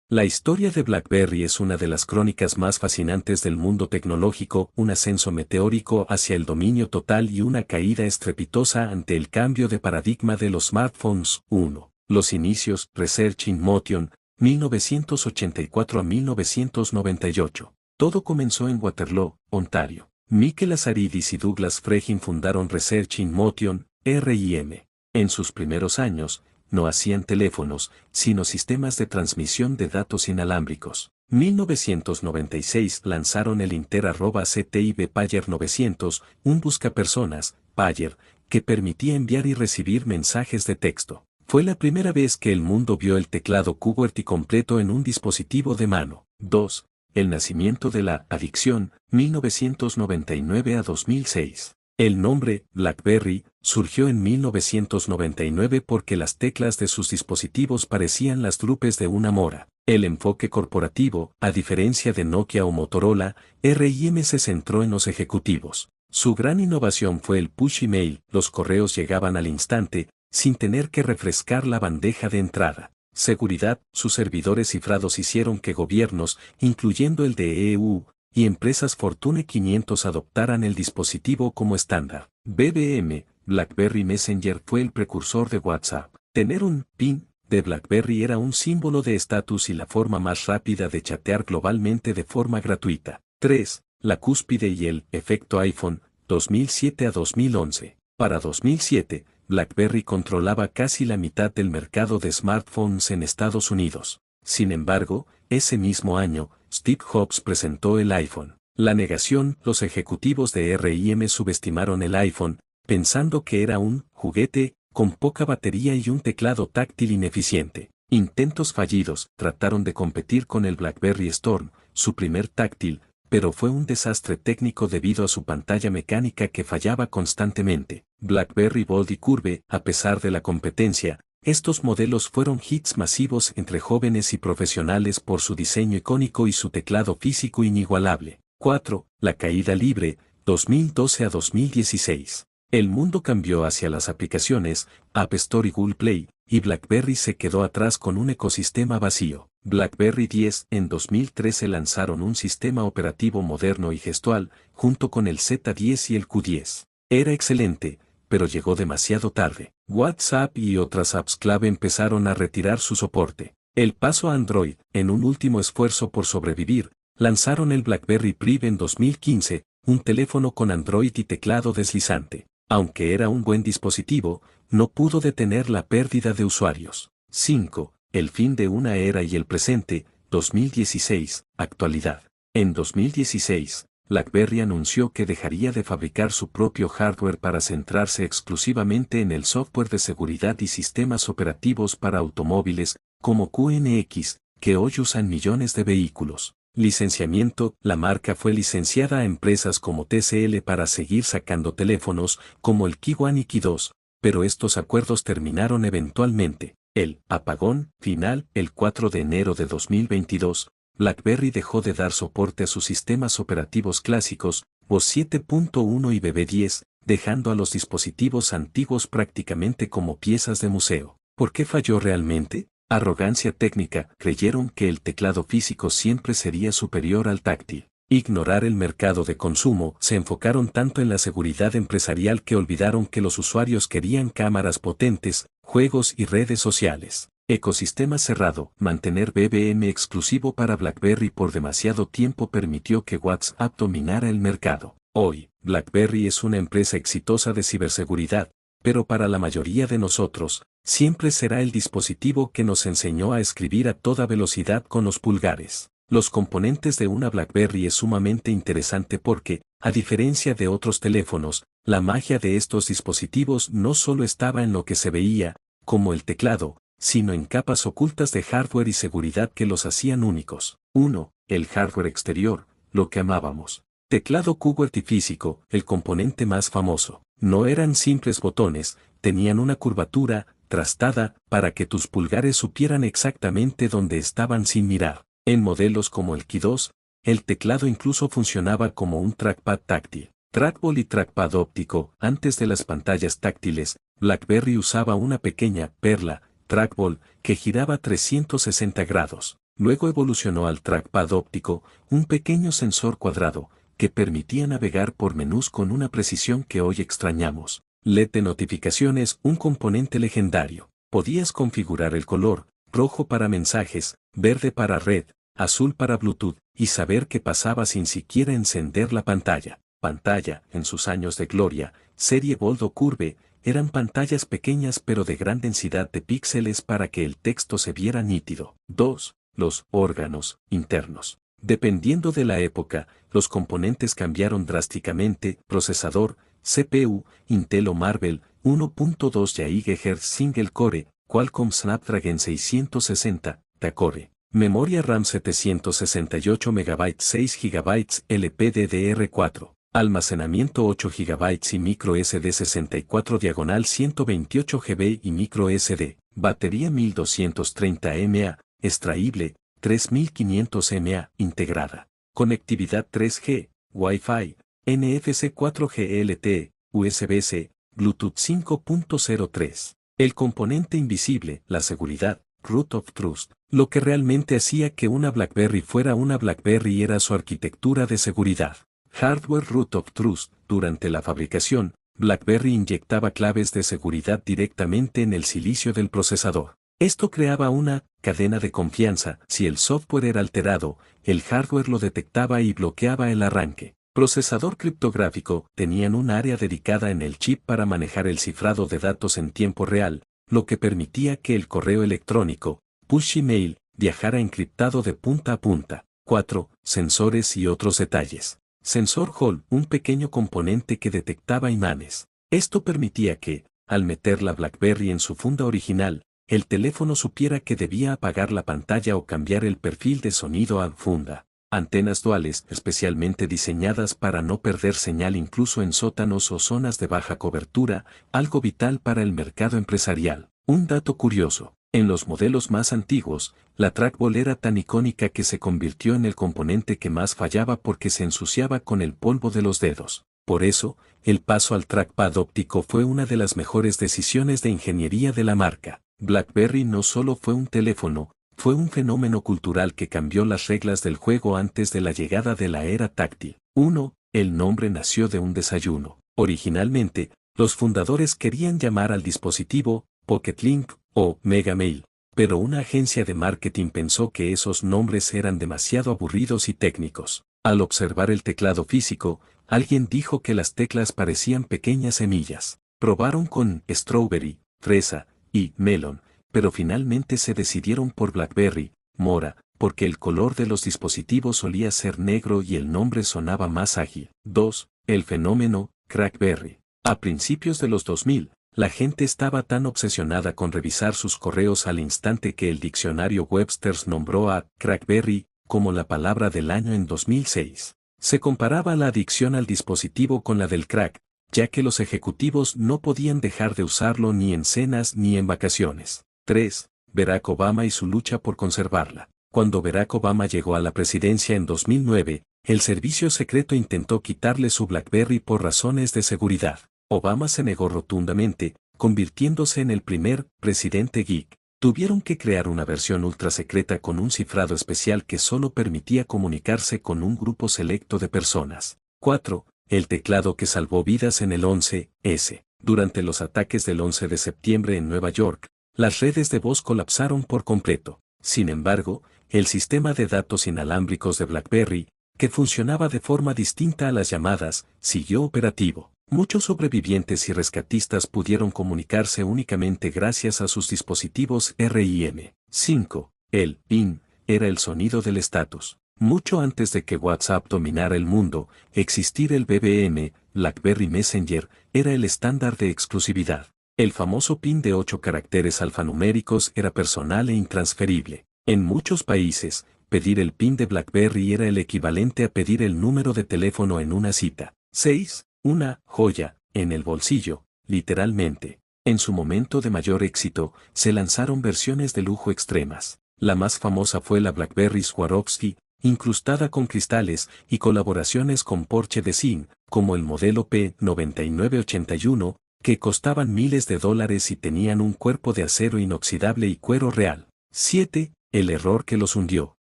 La historia de BlackBerry es una de las crónicas más fascinantes del mundo tecnológico, un ascenso meteórico hacia el dominio total y una caída estrepitosa ante el cambio de paradigma de los smartphones. 1. Los inicios, Research in Motion, 1984 a 1998. Todo comenzó en Waterloo, Ontario. Mikel Lazaridis y Douglas Fregin fundaron Research in Motion, RIM. En sus primeros años, no hacían teléfonos, sino sistemas de transmisión de datos inalámbricos. 1996 lanzaron el Inter@CTIB Pager 900, un buscapersonas, Pager, que permitía enviar y recibir mensajes de texto. Fue la primera vez que el mundo vio el teclado QWERTY completo en un dispositivo de mano. 2. El nacimiento de la adicción, 1999 a 2006. El nombre, BlackBerry, surgió en 1999 porque las teclas de sus dispositivos parecían las drupes de una mora. El enfoque corporativo, a diferencia de Nokia o Motorola, RIM se centró en los ejecutivos. Su gran innovación fue el push email, los correos llegaban al instante, sin tener que refrescar la bandeja de entrada. Seguridad, sus servidores cifrados hicieron que gobiernos, incluyendo el de EU, y empresas Fortune 500 adoptaran el dispositivo como estándar. BBM, BlackBerry Messenger fue el precursor de WhatsApp. Tener un PIN de BlackBerry era un símbolo de estatus y la forma más rápida de chatear globalmente de forma gratuita. 3. La cúspide y el efecto iPhone, 2007 a 2011. Para 2007, BlackBerry controlaba casi la mitad del mercado de smartphones en Estados Unidos. Sin embargo, ese mismo año, Steve Jobs presentó el iPhone. La negación, los ejecutivos de RIM subestimaron el iPhone, pensando que era un juguete, con poca batería y un teclado táctil ineficiente. Intentos fallidos, trataron de competir con el BlackBerry Storm, su primer táctil, pero fue un desastre técnico debido a su pantalla mecánica que fallaba constantemente. BlackBerry Bold y Curve, a pesar de la competencia, estos modelos fueron hits masivos entre jóvenes y profesionales por su diseño icónico y su teclado físico inigualable. 4. La caída libre, 2012 a 2016. El mundo cambió hacia las aplicaciones, App Store y Google Play, y BlackBerry se quedó atrás con un ecosistema vacío. BlackBerry 10 en 2013 lanzaron un sistema operativo moderno y gestual, junto con el Z10 y el Q10. Era excelente, pero llegó demasiado tarde. WhatsApp y otras apps clave empezaron a retirar su soporte. El paso a Android, en un último esfuerzo por sobrevivir, lanzaron el BlackBerry Priv en 2015, un teléfono con Android y teclado deslizante. Aunque era un buen dispositivo, no pudo detener la pérdida de usuarios. 5. El fin de una era y el presente, 2016, actualidad. En 2016, BlackBerry anunció que dejaría de fabricar su propio hardware para centrarse exclusivamente en el software de seguridad y sistemas operativos para automóviles, como QNX, que hoy usan millones de vehículos. Licenciamiento, la marca fue licenciada a empresas como TCL para seguir sacando teléfonos, como el Q1 y Q2, pero estos acuerdos terminaron eventualmente. El apagón final, el 4 de enero de 2022, BlackBerry dejó de dar soporte a sus sistemas operativos clásicos, OS 7.1 y BB10, dejando a los dispositivos antiguos prácticamente como piezas de museo. ¿Por qué falló realmente? Arrogancia técnica, creyeron que el teclado físico siempre sería superior al táctil. Ignorar el mercado de consumo, se enfocaron tanto en la seguridad empresarial que olvidaron que los usuarios querían cámaras potentes, juegos y redes sociales. Ecosistema cerrado, mantener BBM exclusivo para BlackBerry por demasiado tiempo permitió que WhatsApp dominara el mercado. Hoy, BlackBerry es una empresa exitosa de ciberseguridad, pero para la mayoría de nosotros, siempre será el dispositivo que nos enseñó a escribir a toda velocidad con los pulgares. Los componentes de una BlackBerry es sumamente interesante porque, a diferencia de otros teléfonos, la magia de estos dispositivos no solo estaba en lo que se veía, como el teclado, sino en capas ocultas de hardware y seguridad que los hacían únicos. 1. El hardware exterior, lo que amábamos. Teclado QWERTY físico, el componente más famoso. No eran simples botones, tenían una curvatura, trastada, para que tus pulgares supieran exactamente dónde estaban sin mirar. En modelos como el Q2, el teclado incluso funcionaba como un trackpad táctil. Trackball y trackpad óptico. Antes de las pantallas táctiles, BlackBerry usaba una pequeña perla, trackball, que giraba 360 grados. Luego evolucionó al trackpad óptico, un pequeño sensor cuadrado, que permitía navegar por menús con una precisión que hoy extrañamos. LED de notificaciones, un componente legendario. Podías configurar el color, rojo para mensajes, verde para red, azul para Bluetooth, y saber qué pasaba sin siquiera encender la pantalla. Pantalla, en sus años de gloria, serie Bold o Curve, eran pantallas pequeñas pero de gran densidad de píxeles para que el texto se viera nítido. 2. Los órganos internos. Dependiendo de la época, los componentes cambiaron drásticamente. Procesador, CPU, Intel o Marvell, 1.2 GHz Single Core, Qualcomm Snapdragon 660, T-Core. Memoria RAM 768 MB 6 GB LPDDR4. Almacenamiento 8 GB y micro SD 64 diagonal 128 GB y micro SD. Batería 1230 mAh, extraíble, 3500 mAh, integrada. Conectividad 3G, Wi-Fi, NFC 4G LTE, USB-C, Bluetooth 5.03. El componente invisible, la seguridad, Root of Trust. Lo que realmente hacía que una BlackBerry fuera una BlackBerry era su arquitectura de seguridad. Hardware Root of Trust. Durante la fabricación, BlackBerry inyectaba claves de seguridad directamente en el silicio del procesador. Esto creaba una cadena de confianza. Si el software era alterado, el hardware lo detectaba y bloqueaba el arranque. Procesador criptográfico. Tenían un área dedicada en el chip para manejar el cifrado de datos en tiempo real, lo que permitía que el correo electrónico, push email, viajara encriptado de punta a punta. 4. Sensores y otros detalles. Sensor Hall, un pequeño componente que detectaba imanes. Esto permitía que, al meter la BlackBerry en su funda original, el teléfono supiera que debía apagar la pantalla o cambiar el perfil de sonido a funda. Antenas duales, especialmente diseñadas para no perder señal incluso en sótanos o zonas de baja cobertura, algo vital para el mercado empresarial. Un dato curioso. En los modelos más antiguos, la trackball era tan icónica que se convirtió en el componente que más fallaba porque se ensuciaba con el polvo de los dedos. Por eso, el paso al trackpad óptico fue una de las mejores decisiones de ingeniería de la marca. BlackBerry no solo fue un teléfono, fue un fenómeno cultural que cambió las reglas del juego antes de la llegada de la era táctil. 1. El nombre nació de un desayuno. Originalmente, los fundadores querían llamar al dispositivo Pocket Link o Mega Mail, pero una agencia de marketing pensó que esos nombres eran demasiado aburridos y técnicos. Al observar el teclado físico, alguien dijo que las teclas parecían pequeñas semillas. Probaron con Strawberry, fresa y Melon, pero finalmente se decidieron por BlackBerry, mora, porque el color de los dispositivos solía ser negro y el nombre sonaba más ágil. 2. El fenómeno Crackberry. A principios de los 2000, la gente estaba tan obsesionada con revisar sus correos al instante que el diccionario Webster's nombró a Crackberry como la palabra del año en 2006. Se comparaba la adicción al dispositivo con la del crack, ya que los ejecutivos no podían dejar de usarlo ni en cenas ni en vacaciones. 3. Barack Obama y su lucha por conservarla. Cuando Barack Obama llegó a la presidencia en 2009, el servicio secreto intentó quitarle su BlackBerry por razones de seguridad. Obama se negó rotundamente, convirtiéndose en el primer presidente geek. Tuvieron que crear una versión ultra secreta con un cifrado especial que solo permitía comunicarse con un grupo selecto de personas. 4. El teclado que salvó vidas en el 11S. Durante los ataques del 11 de septiembre en Nueva York, las redes de voz colapsaron por completo. Sin embargo, el sistema de datos inalámbricos de BlackBerry, que funcionaba de forma distinta a las llamadas, siguió operativo. Muchos sobrevivientes y rescatistas pudieron comunicarse únicamente gracias a sus dispositivos RIM. 5. El PIN era el sonido del estatus. Mucho antes de que WhatsApp dominara el mundo, existir el BBM, BlackBerry Messenger, era el estándar de exclusividad. El famoso PIN de 8 caracteres alfanuméricos era personal e intransferible. En muchos países, pedir el PIN de BlackBerry era el equivalente a pedir el número de teléfono en una cita. 6. Una joya, en el bolsillo, literalmente. En su momento de mayor éxito, se lanzaron versiones de lujo extremas. La más famosa fue la BlackBerry Swarovski, incrustada con cristales y colaboraciones con Porsche Design, como el modelo P9981, que costaban miles de dólares y tenían un cuerpo de acero inoxidable y cuero real. 7. El error que los hundió.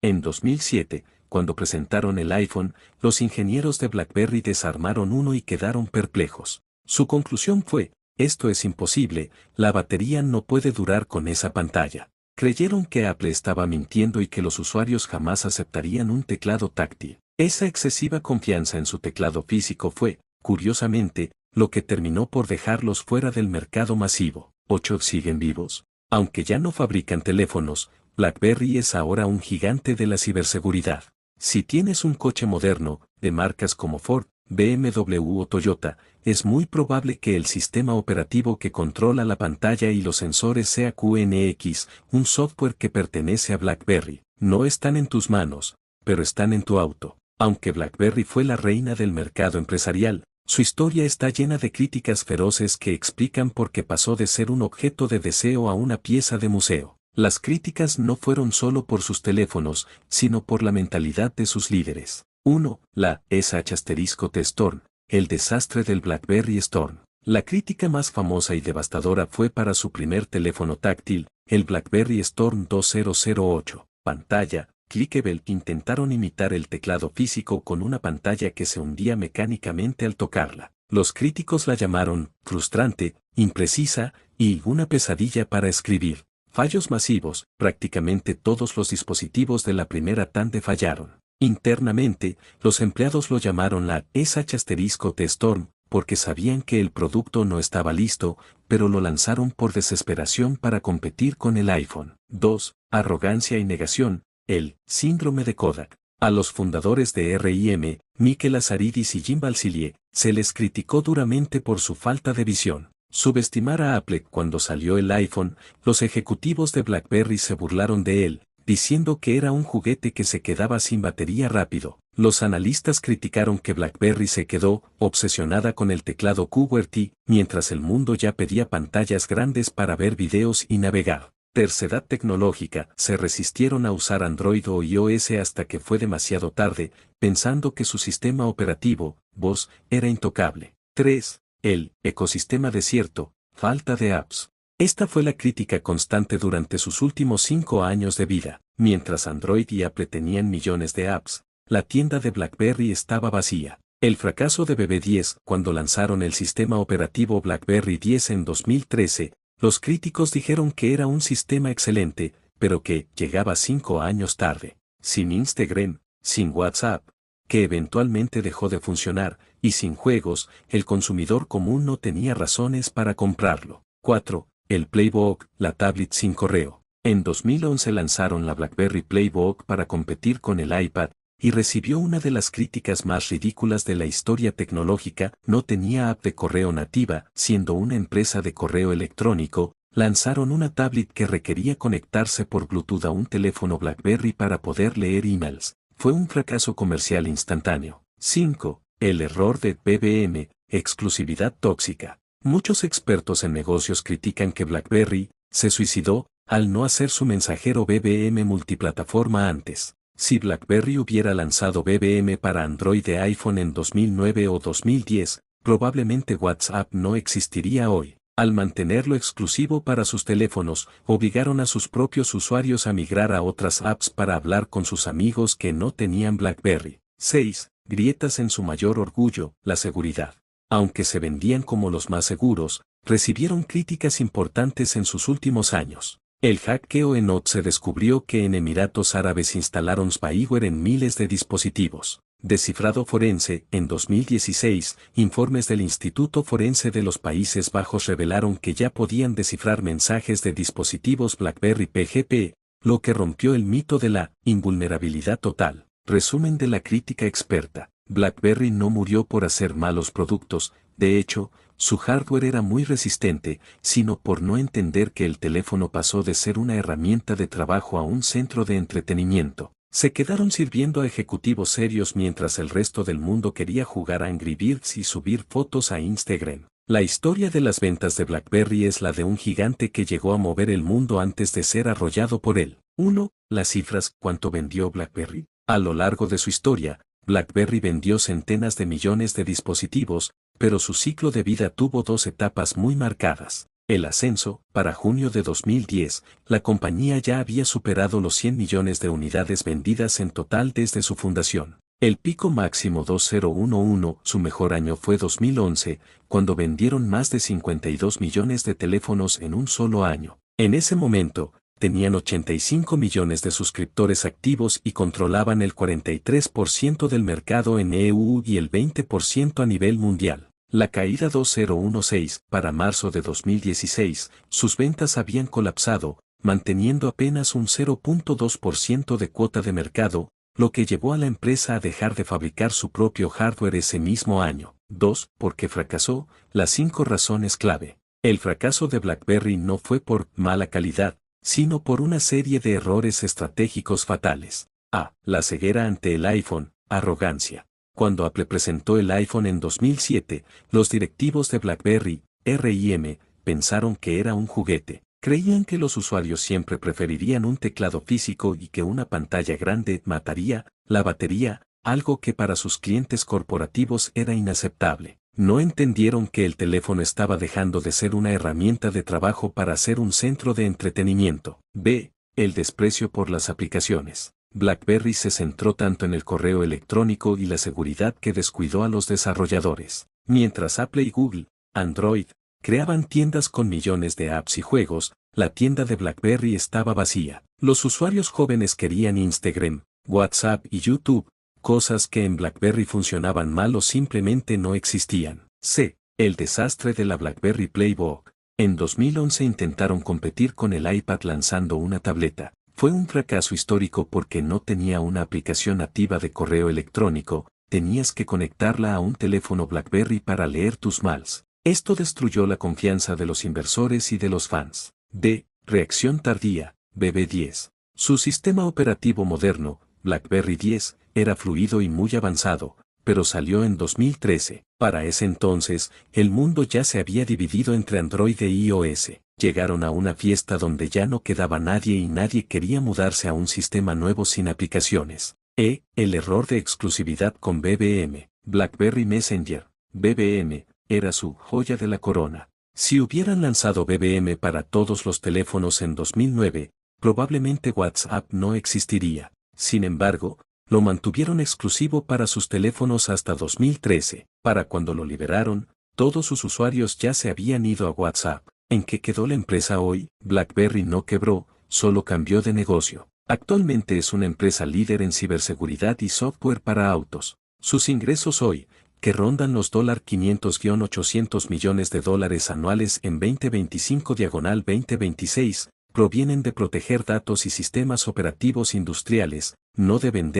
En 2007, cuando presentaron el iPhone, los ingenieros de BlackBerry desarmaron uno y quedaron perplejos. Su conclusión fue: esto es imposible, la batería no puede durar con esa pantalla. Creyeron que Apple estaba mintiendo y que los usuarios jamás aceptarían un teclado táctil. Esa excesiva confianza en su teclado físico fue, curiosamente, lo que terminó por dejarlos fuera del mercado masivo. 8 siguen vivos. Aunque ya no fabrican teléfonos, BlackBerry es ahora un gigante de la ciberseguridad. Si tienes un coche moderno, de marcas como Ford, BMW o Toyota, es muy probable que el sistema operativo que controla la pantalla y los sensores sea QNX, un software que pertenece a BlackBerry. No están en tus manos, pero están en tu auto. Aunque BlackBerry fue la reina del mercado empresarial, su historia está llena de críticas feroces que explican por qué pasó de ser un objeto de deseo a una pieza de museo. Las críticas no fueron solo por sus teléfonos, sino por la mentalidad de sus líderes. 1. La SH*T Storm, el desastre del BlackBerry Storm. La crítica más famosa y devastadora fue para su primer teléfono táctil, el BlackBerry Storm 2008. Pantalla, clickable. Intentaron imitar el teclado físico con una pantalla que se hundía mecánicamente al tocarla. Los críticos la llamaron frustrante, imprecisa y una pesadilla para escribir. Fallos masivos. Prácticamente todos los dispositivos de la primera tanda fallaron. Internamente, los empleados lo llamaron la SH*T Storm, porque sabían que el producto no estaba listo, pero lo lanzaron por desesperación para competir con el iPhone. 2. Arrogancia y negación. El síndrome de Kodak. A los fundadores de RIM, Mikel Azaridis y Jim Balsillie, se les criticó duramente por su falta de visión. Subestimar a Apple. Cuando salió el iPhone, los ejecutivos de BlackBerry se burlaron de él, diciendo que era un juguete que se quedaba sin batería rápido. Los analistas criticaron que BlackBerry se quedó obsesionada con el teclado QWERTY, mientras el mundo ya pedía pantallas grandes para ver videos y navegar. Tercedad tecnológica. Se resistieron a usar Android o iOS hasta que fue demasiado tarde, pensando que su sistema operativo, BOS, era intocable. 3. El ecosistema desierto, falta de apps. Esta fue la crítica constante durante sus últimos 5 años de vida. Mientras Android y Apple tenían millones de apps, la tienda de BlackBerry estaba vacía. El fracaso de BB10. Cuando lanzaron el sistema operativo BlackBerry 10 en 2013, los críticos dijeron que era un sistema excelente, pero que llegaba 5 años tarde. Sin Instagram, sin WhatsApp, que eventualmente dejó de funcionar, y sin juegos, el consumidor común no tenía razones para comprarlo. 4. El Playbook, la tablet sin correo. En 2011 lanzaron la BlackBerry Playbook para competir con el iPad, y recibió una de las críticas más ridículas de la historia tecnológica. No tenía app de correo nativa. Siendo una empresa de correo electrónico, lanzaron una tablet que requería conectarse por Bluetooth a un teléfono BlackBerry para poder leer emails. Fue un fracaso comercial instantáneo. 5. El error de BBM, exclusividad tóxica. Muchos expertos en negocios critican que BlackBerry se suicidó al no hacer su mensajero BBM multiplataforma antes. Si BlackBerry hubiera lanzado BBM para Android y iPhone en 2009 o 2010, probablemente WhatsApp no existiría hoy. Al mantenerlo exclusivo para sus teléfonos, obligaron a sus propios usuarios a migrar a otras apps para hablar con sus amigos que no tenían BlackBerry. 6. Grietas en su mayor orgullo, la seguridad. Aunque se vendían como los más seguros, recibieron críticas importantes en sus últimos años. El hackeo en Node. Se descubrió que en Emiratos Árabes instalaron spyware en miles de dispositivos. Descifrado forense. En 2016, informes del Instituto Forense de los Países Bajos revelaron que ya podían descifrar mensajes de dispositivos BlackBerry PGP, lo que rompió el mito de la invulnerabilidad total. Resumen de la crítica experta. BlackBerry no murió por hacer malos productos, de hecho, su hardware era muy resistente, sino por no entender que el teléfono pasó de ser una herramienta de trabajo a un centro de entretenimiento. Se quedaron sirviendo a ejecutivos serios mientras el resto del mundo quería jugar a Angry Birds y subir fotos a Instagram. La historia de las ventas de BlackBerry es la de un gigante que llegó a mover el mundo antes de ser arrollado por él. 1. Las cifras. ¿Cuánto vendió BlackBerry? A lo largo de su historia, BlackBerry vendió centenas de millones de dispositivos, pero su ciclo de vida tuvo 2 etapas muy marcadas. El ascenso, para junio de 2010, la compañía ya había superado los 100 millones de unidades vendidas en total desde su fundación. El pico máximo 2011, su mejor año fue 2011, cuando vendieron más de 52 millones de teléfonos en un solo año. En ese momento, tenían 85 millones de suscriptores activos y controlaban el 43% del mercado en EU y el 20% a nivel mundial. La caída 2016, para marzo de 2016, sus ventas habían colapsado, manteniendo apenas un 0.2% de cuota de mercado, lo que llevó a la empresa a dejar de fabricar su propio hardware ese mismo año. 2. ¿Por qué fracasó? Las 5 razones clave. El fracaso de BlackBerry no fue por mala calidad, sino por una serie de errores estratégicos fatales. A. La ceguera ante el iPhone, arrogancia. Cuando Apple presentó el iPhone en 2007, los directivos de BlackBerry, R&M, pensaron que era un juguete. Creían que los usuarios siempre preferirían un teclado físico y que una pantalla grande mataría la batería, algo que para sus clientes corporativos era inaceptable. No entendieron que el teléfono estaba dejando de ser una herramienta de trabajo para ser un centro de entretenimiento. B. El desprecio por las aplicaciones. BlackBerry se centró tanto en el correo electrónico y la seguridad que descuidó a los desarrolladores. Mientras Apple y Google, Android, creaban tiendas con millones de apps y juegos, la tienda de BlackBerry estaba vacía. Los usuarios jóvenes querían Instagram, WhatsApp y YouTube, cosas que en BlackBerry funcionaban mal o simplemente no existían. C. El desastre de la BlackBerry Playbook. En 2011 intentaron competir con el iPad lanzando una tableta. Fue un fracaso histórico porque no tenía una aplicación nativa de correo electrónico, tenías que conectarla a un teléfono BlackBerry para leer tus mails. Esto destruyó la confianza de los inversores y de los fans. D. Reacción tardía, BB10. Su sistema operativo moderno, BlackBerry 10, era fluido y muy avanzado, pero salió en 2013. Para ese entonces, el mundo ya se había dividido entre Android e iOS. Llegaron a una fiesta donde ya no quedaba nadie y nadie quería mudarse a un sistema nuevo sin aplicaciones. E. El error de exclusividad con BBM. BlackBerry Messenger, BBM, era su joya de la corona. Si hubieran lanzado BBM para todos los teléfonos en 2009, probablemente WhatsApp no existiría. Sin embargo, lo mantuvieron exclusivo para sus teléfonos hasta 2013. Para cuando lo liberaron, todos sus usuarios ya se habían ido a WhatsApp. ¿En qué quedó la empresa hoy? BlackBerry no quebró, solo cambió de negocio. Actualmente es una empresa líder en ciberseguridad y software para autos. Sus ingresos hoy, que rondan los $500-800 millones anuales en 2025-2026, provienen de proteger datos y sistemas operativos industriales, no de vender